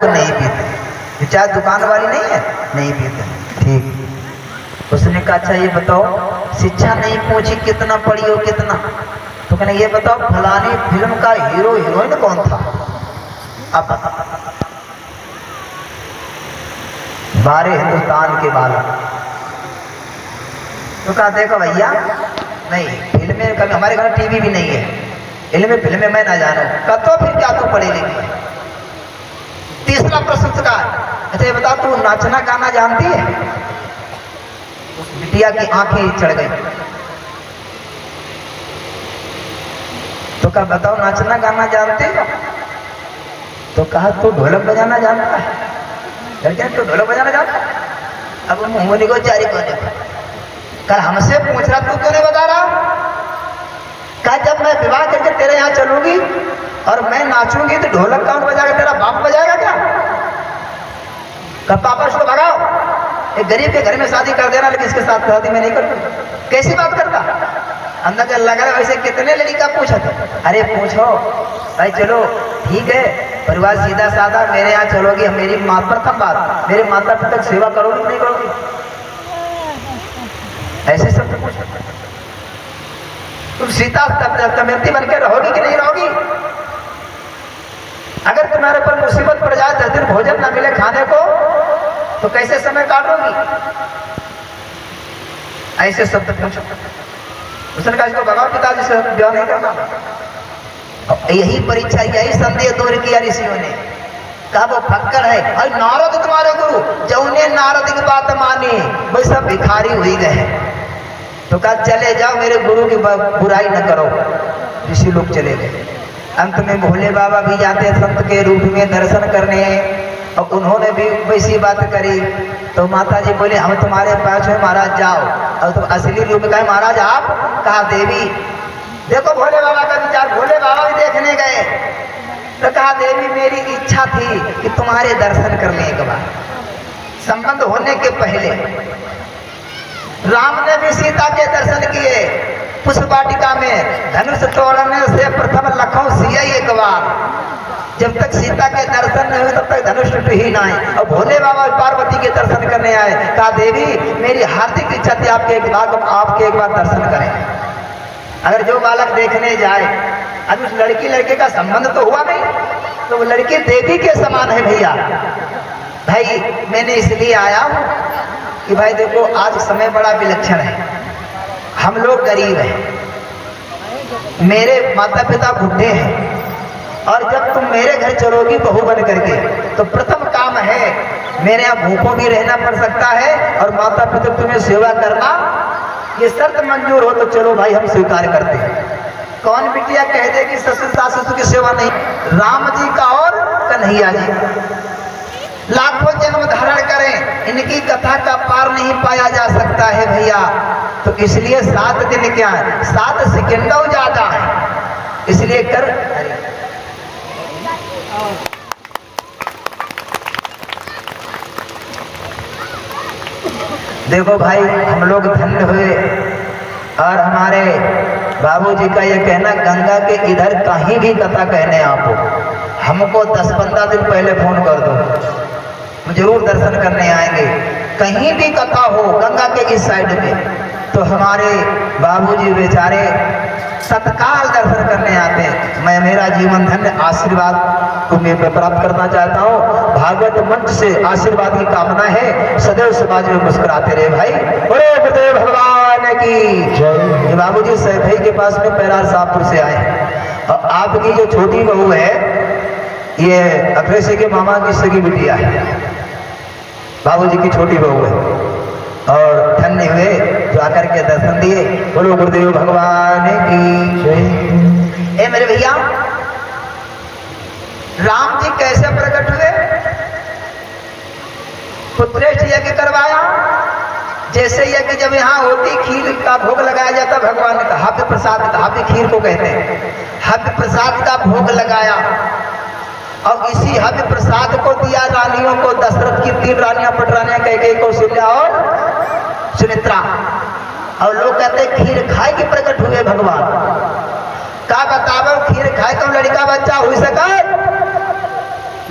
नहीं पीते, चाय दुकान वाली नहीं है, नहीं पीते। ठीक। उसने कहा अच्छा ये बताओ शिक्षा नहीं पूछी कितना पढ़ी हो कितना, तो कहने ये बताओ फलानी फिल्म का हीरो हीरोइन कौन था। अब 12 हिंदुस्तान के बालक। तो कहा देखो भैया नहीं फिल्में कभी हमारे घर टीवी भी नहीं है, इनमें फिल्में मैं ना जानू। कहा तो फिर क्या तू पढ़ी लिखी। तीसरा प्रश्न उसका अच्छा ये बता तू नाचना गाना जानती है। बिटिया की आंखें चढ़ गई। तो कहा बताओ नाचना गाना जानते हो। तो कहा तू ढोलक बजाना जानता है। लड़कियां तो ढोलक बजाना जानता है। अब मुंह को जारी करने कल हमसे पूछ रहा तू क्यों नहीं बता रहा। कहा जब मैं विवाह करके तेरे यहाँ चलूंगी और मैं नाचूंगी तो ढोलक कौन बजाएगा, तेरा बाप बजाएगा क्या। कहा पापा इसको भगाओ, एक गरीब के घर में शादी कर देना लेकिन इसके साथ शादी में नहीं करूंगा। कैसी बात करता। अंदर लग रहा है वैसे कितने लड़का पूछा था। अरे पूछो भाई चलो ठीक है परिवार सीधा साधा, मेरे यहाँ चलोगी मेरी माता प्रथम बात मेरे माता पिता की सेवा करोगी नहीं करोगी, ऐसे सब पूछ। तुम सीता दमयंती बन के रहोगी कि नहीं रहोगी। अगर तुम्हारे पर मुसीबत पड़ जाए 10 दिन भोजन ना मिले खाने को तो कैसे समय काटोगी। ऐसे शब्द पूछो। उसने कहा इसको भगवान पिताजी से ब्याह नहीं करना। यही परीक्षा यही संदेह दूर किया ऋषियों ने। कहा वो फक्कर है और नारद तुम्हारे गुरु जौने नारद की बात मानी वो सब भिखारी हुई गए। तो कहा चले जाओ मेरे गुरु की बुराई न करो। ऋषि लोग चले गए। अंत में भोले बाबा भी जाते संत के रूप में दर्शन करने और उन्होंने भी वैसी बात करी। तो माता जी बोले हम तुम्हारे पास में महाराज जाओ। और तुम असली रूप में कहे महाराज आप। कहा देवी देखो भोले बाबा का विचार। भोले बाबा भी देखने गए तो कहा देवी मेरी इच्छा थी कि तुम्हारे दर्शन कर लें एक बार। संबंध होने के पहले राम ने भी सीता के दर्शन किए पुष्प वाटिका में। धनुष तोड़ने से प्रथम लखनऊ सिया एक बार। जब तक सीता के दर्शन नहीं हुए तब तक धनुष टूट ही ना आए। और भोले बाबा पार्वती के दर्शन करने आए। कहा देवी मेरी हार्दिक इच्छा थी आपके एक बार दर्शन करें। अगर जो बालक देखने जाए अब उस लड़की लड़के का संबंध तो हुआ नहीं तो वो लड़की देवी के समान है भैया। भाई मैंने इसलिए आया हूं कि भाई देखो आज समय बड़ा विलक्षण है। हम लोग गरीब हैं, मेरे माता पिता बूढ़े हैं और जब तुम मेरे घर चलोगी बहू बन करके तो प्रथम काम है मेरे यहाँ भूखों भी रहना पड़ सकता है और माता पिता तुम्हें सेवा करना ये शर्त मंजूर हो तो चलो भाई हम स्वीकार करते हैं। कौन बिटिया कह दे कि ससुर सासु की सेवा नहीं। राम जी का और कन्हैया जी लाखों जन्म धारण करें इनकी कथा का पार नहीं पाया जा सकता है भैया। तो इसलिए 7 दिन क्या 7 सेकंडों ज्यादा है इसलिए कर। देखो भाई हम लोग धन्य हुए और हमारे बाबूजी का ये कहना गंगा के इधर कहीं भी कथा कहने आपको हमको 10-15 दिन पहले फोन कर दो जरूर दर्शन करने आएंगे। कहीं भी कथा हो गंगा के इस साइड में तो हमारे बाबूजी बेचारे तत्काल दर्शन करने आते हैं। मैं मेरा जीवन धन्य आशीर्वाद तुम्हें प्राप्त करना चाहता हूँ। भागवत मंच से आशीर्वाद की कामना है। सदैव समाज में मुस्कुराते रहे भाई। बोले गुरुदेव भगवान की जय। ये बाबूजी सैफई के पास में पैरार साहबपुर से आए और आपकी जो छोटी बहू है ये अखरेशी के मामा की सगी बिटिया है। बाबूजी की छोटी बहू है और धन्य हुए जो आकर के दर्शन दिए। बोलो गुरुदेव भगवान की जय। ए मेरे भैया राम जी कैसे प्रकट हुए। पुत्रेष्ठ यज्ञ करवाया। जैसे यज्ञ जब यहाँ होती खीर का भोग लगाया जाता भगवान का हव्य प्रसाद का हव्य खीर को कहते हैं। हव्य प्रसाद का भोग लगाया और इसी हव्य प्रसाद को दिया रानियों को। दशरथ की 3 रानियां पटरानियां कैकेयी कौशल्या और सुमित्रा। और लोग कहते हैं खीर खाए के प्रकट हुए भगवान। का बताओ खीर खाए तो लड़का बच्चा हो सका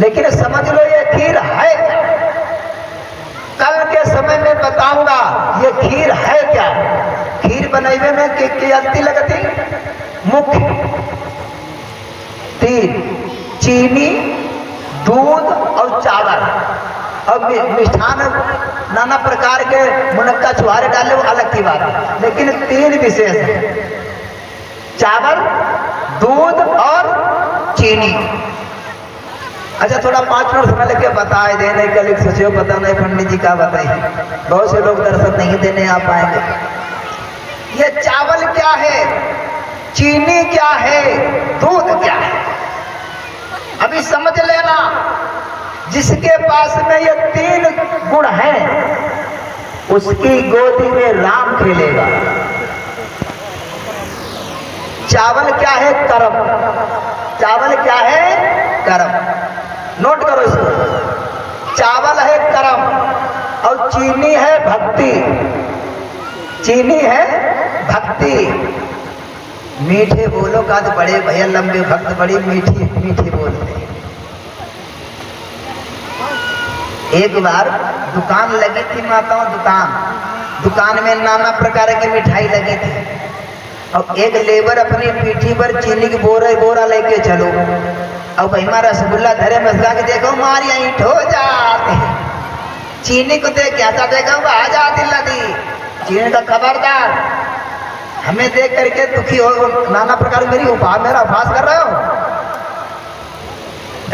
लेकिन समझ लो ये बनैबे में के अल्ती लगती मुख्य 3 चीनी, दूध और चावल और मिष्ठान नाना प्रकार के मुनक्का छुहारे डाले वो अलग की बात है, लेकिन 3 विशेष है, चावल, दूध और चीनी। अच्छा थोड़ा 5 मिनट समय लेके बताए देने के लिए सोचो, पता नहीं पंडित जी का बताइए, बहुत से लोग दर्शन नहीं देने आ पाएंगे। ये चावल क्या है, चीनी क्या है, दूध क्या है, अभी समझ लेना। जिसके पास में ये 3 गुण हैं उसकी गोदी में राम खेलेगा। चावल क्या है, कर्म, चावल क्या है, कर्म, नोट करो इसको। चावल है कर्म और चीनी है भक्ति, चीनी है भक्ति। मीठे बोलो का तो बड़े भैया लंबे भक्त बड़ी मीठी मीठी बोलते हैं। एक बार दुकान लगी थी माताओं, दुकान में नाना प्रकार की मिठाई लगी थी और एक लेबर अपनी पीठी पर चीनी की बोरा लेके चलो और भाई रसगुल्ला धरे मसला के देखो मारी ईंट हो जाते, चीनी को देख क्या देखो आ जाती लदी, चीनी का खबरदार। हमें देख करके दुखी हो नाना प्रकार मेरा उपहास कर रहे हो।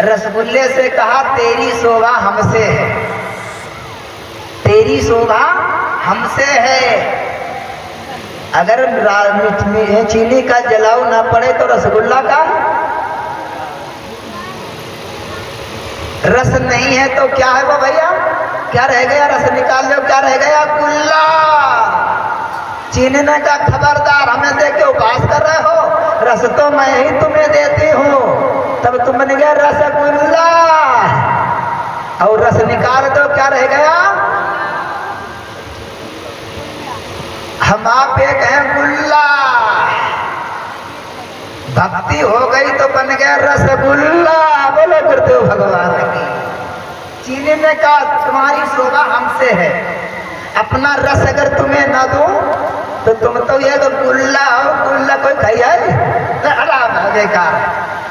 रसगुल्ले से कहा तेरी शोभा हमसे है, तेरी शोभा हमसे है। अगर चीनी का जलाऊ ना पड़े तो रसगुल्ला का रस नहीं है तो क्या है वो भैया, क्या रह गया, रस निकाल लो, क्या रह गया, गुल्ला। चीनी का खबरदार, हमें देख के उपवास कर रहे हो, रस तो मैं ही तुम्हें देती हूँ, तब तुम बन गया रसगुल्ला और रस निकाल दो, क्या रह गया, हम आप एक हैं गुल्ला। भक्ति हो गई तो बन गया रसगुल्ला। बोलो गुरुदेव भगवान की। चीनी ने कहा तुम्हारी शोभा हमसे है, अपना रस अगर तुम्हें ना दो तो तुम तो ये गुल्ला हो, गुल्ला कोई खाई है आराम बेकार।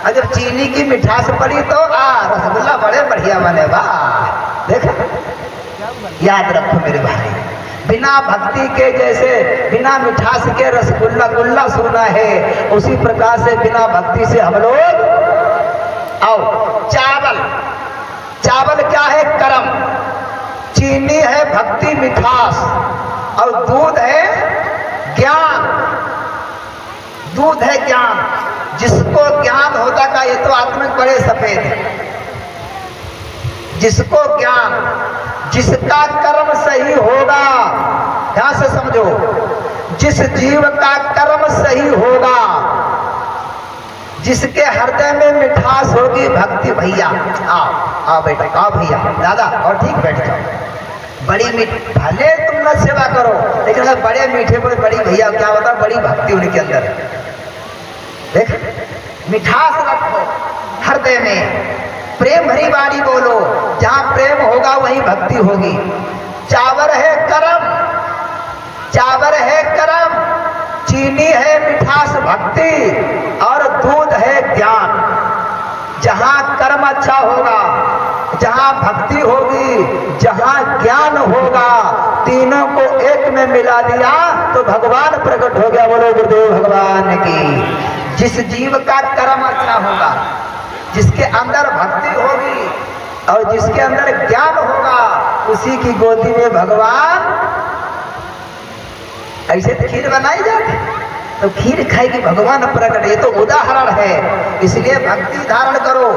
और जब चीनी की मिठास पड़ी तो रसगुल्ला बड़े बढ़िया बने, वाह। देखो याद रखो मेरे भाई, बिना भक्ति के जैसे बिना मिठास के रसगुल्ला गुल्ला सुना है, उसी प्रकार से बिना भक्ति से हम लोग। आओ चावल, चावल क्या है, कर्म, चीनी है भक्ति मिठास और दूध है ज्ञान, दूध है ज्ञान। जिसको ज्ञान होता का ये तो आत्मिक बड़े सफेद है, जिसको ज्ञान, जिसका कर्म सही होगा, ध्यान से समझो, जिस जीव का कर्म सही होगा, जिसके हृदय में मिठास होगी भक्ति, भैया आओ बेटा, आओ भैया दादा और ठीक बैठ जाओ। बड़ी भले तुम न सेवा करो, लेकिन अगर बड़े मीठे बड़ी भैया क्या होता, बड़ी भक्ति उनके अंदर। देख मिठास रखो हृदय में, प्रेम भरी वाणी बोलो, जहां प्रेम होगा वहीं भक्ति होगी। चावल है कर्म, चावल है कर्म, चीनी है मिठास भक्ति और दूध है ज्ञान। जहां कर्म अच्छा होगा, जहां भक्ति होगी, जहां ज्ञान होगा, तीनों को एक में मिला दिया तो भगवान प्रकट हो गया। बोलो गुरुदेव भगवान की। जिस जीव का कर्म अच्छा होगा, जिसके अंदर भक्ति होगी और जिसके अंदर ज्ञान होगा, उसी की गोदी में भगवान। ऐसे तो खीर बनाई जाती, तो खीर खाएगी भगवान प्रकट, ये तो उदाहरण है। इसलिए भक्ति धारण करो,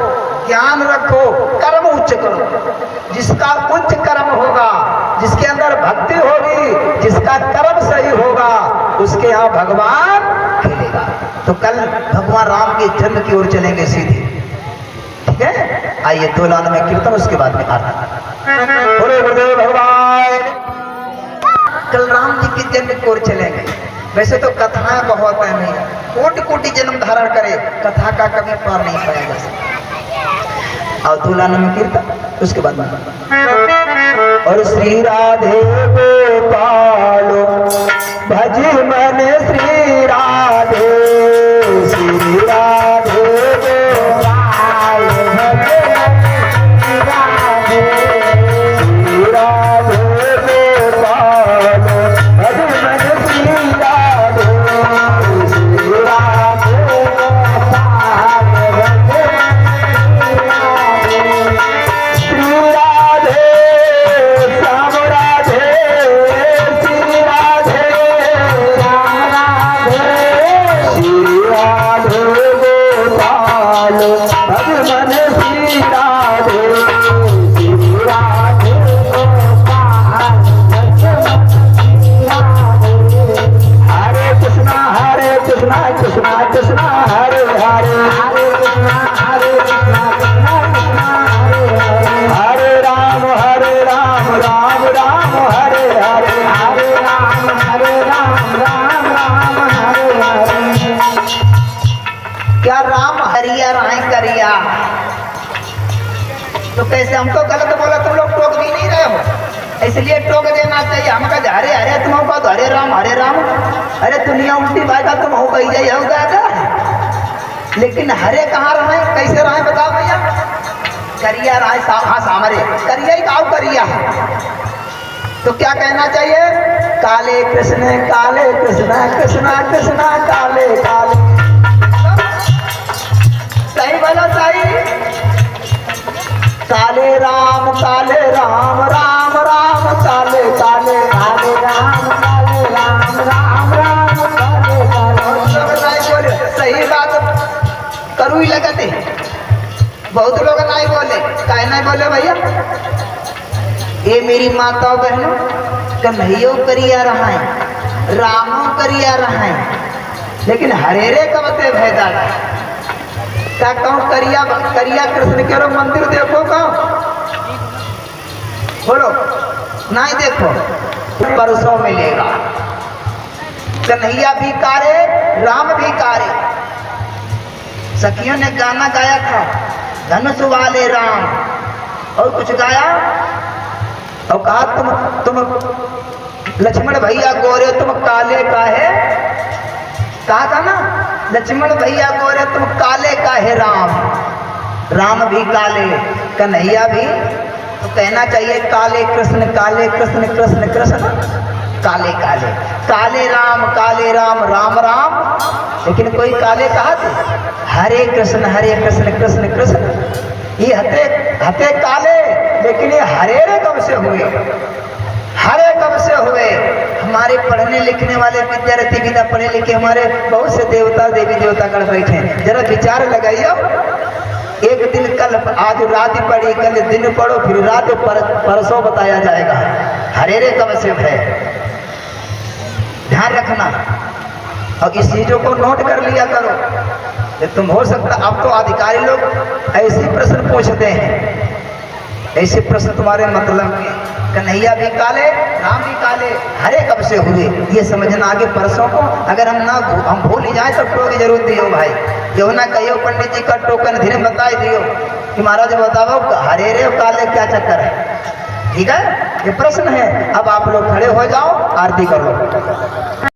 ज्ञान रखो, कर्म उच्च करो। जिसका उच्च कर्म होगा, जिसके अंदर भक्ति होगी, जिसका कर्म सही होगा, उसके यहाँ भगवान खेलेगा। तो कल भगवान राम के जन्म की ओर चलेंगे सीधे, ठीक है। आइए 2 लाइन में कीर्तन, उसके बाद में आरती। बोले गुरुदेव भगवान। कल राम जी के जन्म की ओर चलेंगे। वैसे तो कथाएं बहुत है, नहीं कोटि कोटि जन्म धारण करे, कथा का कभी पार नहीं पाएगा। और 2 लाइन में कीर्तन, उसके बाद में। और श्री राधे गोपालो भज मन श्री राधे श्री राधे गोपाल भज श्री राधे श्री राधे गोपाल भज मन श्री राधे श्री राधे गोपाल भज श्री राधे श्याम राधे श्री राधे श्याम राधे श्री राधे गोपाल भज मन श्री राधे श्री राधे गोपाल भज मन श्री राधे हरे कृष्णा कृष्णा कृष्णा हरे हरे हरे कृष्णा कृष्णा कृष्णा हरे राम राम राम हरे हरे हरे राम राम राम हरे हरे। क्या राम हरिया राय करिया तो कैसे हमको गलत बोला तुम लोग टोक भी नहीं रहे हो इसलिए टोक देना चाहिए हम कहा हरे हरे तुम हो तो हरे राम अरे दुनिया उल्टी बात तुम हो गई जाए होगा लेकिन हरे कहाँ रहे कैसे रहे बताओ भैया करिया राय हाँ सामरे करिया ही गाँव करिया तो क्या कहना चाहिए काले कृष्ण कृष्णा कृष्णा काले काले सही बोलो सही काले राम राम राम काले काले काले राम राम काले काले सही बात करू ही लगते बहुत लोग नहीं बोले काहे नहीं बोले भैया ये मेरी माता बहनों कन्हैयो करिया रहा है रामो करिया रहा है लेकिन हरेरे कबते भेदा क्या कहूँ करिया कृष्ण के मंदिर देखो कहो बोलो नहीं देखो परसों मिलेगा कन्हैया भी कारे राम भी कारे सखियों ने गाना गाया था धनुष वाले राम और कुछ गाया और कहा तुम लक्ष्मण भैया गोरे तुम काले काहे कहा था ना लक्ष्मण भैया गोरे तुम काले काहे राम भी काले कन्हैया भी तो कहना चाहिए काले कृष्ण कृष्ण कृष्ण काले काले काले राम राम लेकिन कोई काले कहा थे हरे कृष्ण कृष्ण कृष्ण ये हते काले लेकिन ये हरेरे कब से हुए हरे कब से हुए हमारे पढ़ने लिखने वाले विद्यार्थी बिना पढ़े लिखे हमारे बहुत से देवता देवी देवता गण बैठे जरा विचार लगाइए एक दिन कल आज रात पढ़ी कल दिन पढ़ो फिर रात परसों बताया जाएगा हरेरे कब से है ध्यान रखना और इस चीजों को नोट कर लिया करो कि तुम हो सकता अब तो अधिकारी लोग ऐसे प्रश्न पूछते हैं ऐसे प्रश्न तुम्हारे मतलब के कन्हैया भी काले राम भी काले हरे कब से हुए ये समझना आगे परसों को अगर हम भूल ही जाए तो टोक जरूर दियो भाई जो ना कहियो पंडित जी का टोकन धीरे बताई दियो कि महाराज बताओ हरेरे और काले क्या चक्कर है ठीक है ये प्रश्न है अब आप लोग खड़े हो जाओ आरती करो।